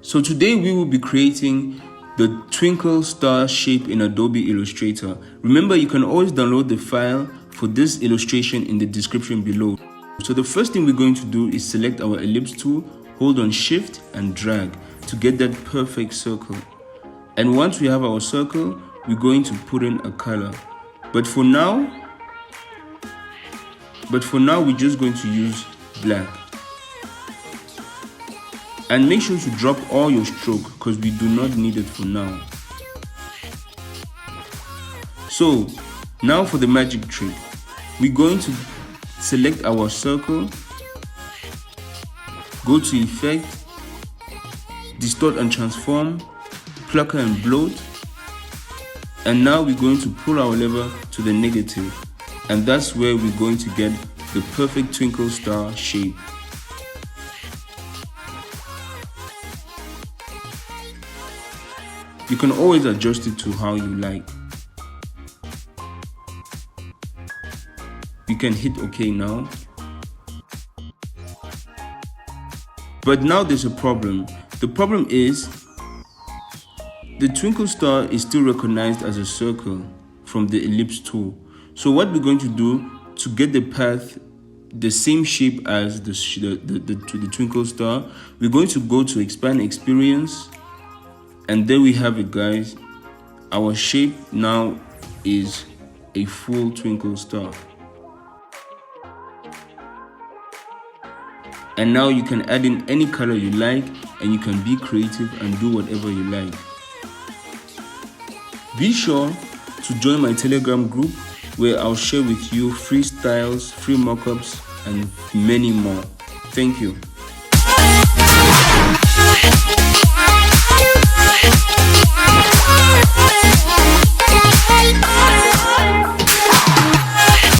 So today we will be creating the twinkle star shape in Adobe Illustrator. Remember, you can always download the file for this illustration in the description below. So the first thing we're going to do is select our ellipse tool, hold on shift and drag to get that perfect circle. And once we have our circle, we're going to put in a color. But for now, we're just going to use black. And make sure to drop all your stroke because we do not need it for now. So now for the magic trick, we're going to select our circle, go to Effect, Distort and Transform, Plucker and Bloat, and now we're going to pull our lever to the negative, and that's where we're going to get the perfect twinkle star shape. You can always adjust it to how you like. You can hit OK now. But now there's a problem. The problem is the twinkle star is still recognized as a circle from the ellipse tool. So what we're going to do to get the path the same shape as the twinkle star, we're going to go to expand experience, and there we have it, guys. Our shape now is a full twinkle star. And now you can add in any color you like, and you can be creative and do whatever you like. Be sure to join my Telegram group where I'll share with you free styles, free mockups, and many more. Thank you.